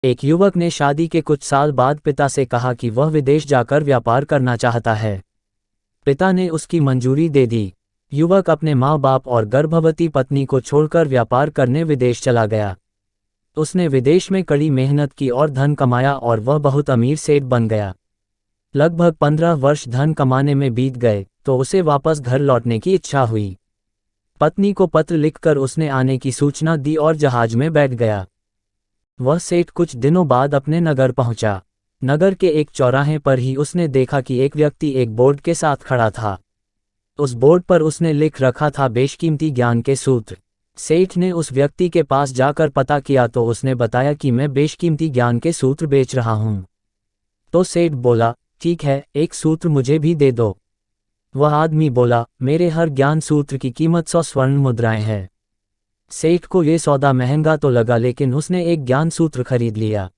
एक युवक ने शादी के कुछ साल बाद पिता से कहा कि वह विदेश जाकर व्यापार करना चाहता है। पिता ने उसकी मंजूरी दे दी। युवक अपने माँ बाप और गर्भवती पत्नी को छोड़कर व्यापार करने विदेश चला गया। उसने विदेश में कड़ी मेहनत की और धन कमाया और वह बहुत अमीर सेठ बन गया। लगभग 15 वर्ष धन कमाने में बीत गए तो उसे वापस घर लौटने की इच्छा हुई। पत्नी को पत्र लिखकर उसने आने की सूचना दी और जहाज में बैठ गया। वह सेठ कुछ दिनों बाद अपने नगर पहुंचा। नगर के एक चौराहे पर ही उसने देखा कि एक व्यक्ति एक बोर्ड के साथ खड़ा था। उस बोर्ड पर उसने लिख रखा था बेशकीमती ज्ञान के सूत्र। सेठ ने उस व्यक्ति के पास जाकर पता किया तो उसने बताया कि मैं बेशकीमती ज्ञान के सूत्र बेच रहा हूं। तो सेठ बोला, ठीक है, एक सूत्र मुझे भी दे दो। वह आदमी बोला, मेरे हर ज्ञान सूत्र की कीमत 100 स्वर्ण मुद्राएं है। सेठ को ये सौदा महंगा तो लगा लेकिन उसने एक ज्ञान सूत्र खरीद लिया।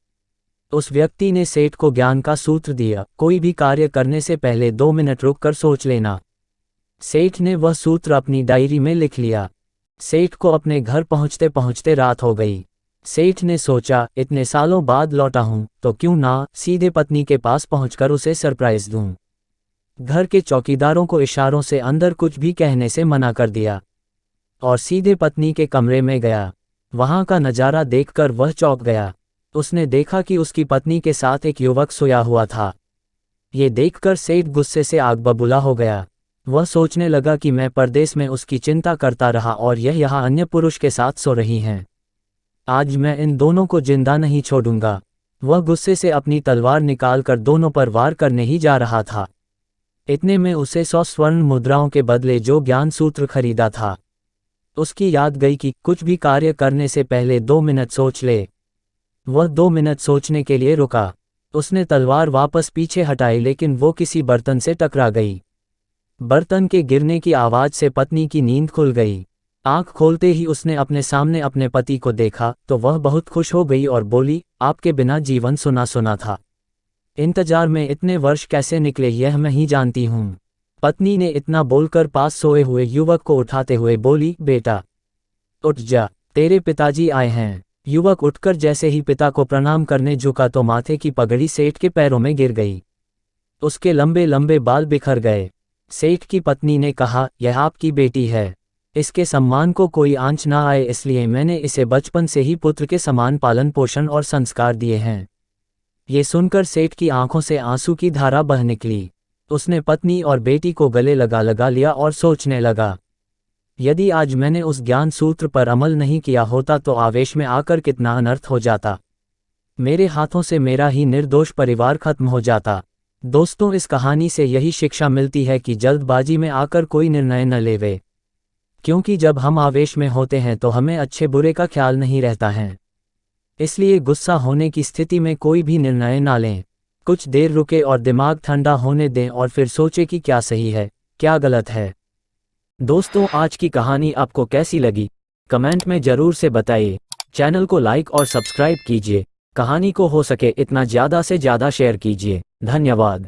उस व्यक्ति ने सेठ को ज्ञान का सूत्र दिया, कोई भी कार्य करने से पहले 2 मिनट रुककर सोच लेना। सेठ ने वह सूत्र अपनी डायरी में लिख लिया। सेठ को अपने घर पहुंचते पहुंचते रात हो गई। सेठ ने सोचा, इतने सालों बाद लौटा हूं तो क्यों ना सीधे पत्नी के पास पहुंचकर उसे सरप्राइज दूं। घर के चौकीदारों को इशारों से अंदर कुछ भी कहने से मना कर दिया और सीधे पत्नी के कमरे में गया। वहां का नज़ारा देखकर वह चौंक गया। उसने देखा कि उसकी पत्नी के साथ एक युवक सोया हुआ था। ये देखकर सेठ गुस्से से आग बबूला हो गया। वह सोचने लगा कि मैं परदेश में उसकी चिंता करता रहा और यह यहाँ अन्य पुरुष के साथ सो रही हैं। आज मैं इन दोनों को जिंदा नहीं छोड़ूंगा। वह गुस्से से अपनी तलवार निकालकर दोनों पर वार करने ही जा रहा था। इतने में उसे 100 स्वर्ण मुद्राओं के बदले जो ज्ञान सूत्र खरीदा था उसकी याद गई कि कुछ भी कार्य करने से पहले 2 मिनट सोच ले। वह 2 मिनट सोचने के लिए रुका। उसने तलवार वापस पीछे हटाई लेकिन वो किसी बर्तन से टकरा गई। बर्तन के गिरने की आवाज़ से पत्नी की नींद खुल गई। आंख खोलते ही उसने अपने सामने अपने पति को देखा तो वह बहुत खुश हो गई और बोली, आपके बिना जीवन सुना सुना था। इंतजार में इतने वर्ष कैसे निकले यह मैं ही जानती हूँ। पत्नी ने इतना बोलकर पास सोए हुए युवक को उठाते हुए बोली, बेटा उठ जा, तेरे पिताजी आए हैं। युवक उठकर जैसे ही पिता को प्रणाम करने झुका तो माथे की पगड़ी सेठ के पैरों में गिर गई। उसके लंबे लंबे बाल बिखर गए। सेठ की पत्नी ने कहा, यह आपकी बेटी है, इसके सम्मान को कोई आंच ना आए इसलिए मैंने इसे बचपन से ही पुत्र के समान पालन पोषण और संस्कार दिए हैं। ये सुनकर सेठ की आंखों से आंसू की धारा बह निकली। उसने पत्नी और बेटी को गले लगा लिया और सोचने लगा, यदि आज मैंने उस ज्ञान सूत्र पर अमल नहीं किया होता तो आवेश में आकर कितना अनर्थ हो जाता। मेरे हाथों से मेरा ही निर्दोष परिवार खत्म हो जाता। दोस्तों, इस कहानी से यही शिक्षा मिलती है कि जल्दबाजी में आकर कोई निर्णय न लेवे, क्योंकि जब हम आवेश में होते हैं तो हमें अच्छे बुरे का ख्याल नहीं रहता है। इसलिए गुस्सा होने की स्थिति में कोई भी निर्णय ना लें। कुछ देर रुके और दिमाग ठंडा होने दें और फिर सोचें कि क्या सही है, क्या गलत है। दोस्तों, आज की कहानी आपको कैसी लगी कमेंट में ज़रूर से बताइए। चैनल को लाइक और सब्सक्राइब कीजिए। कहानी को हो सके इतना ज़्यादा से ज़्यादा शेयर कीजिए। धन्यवाद।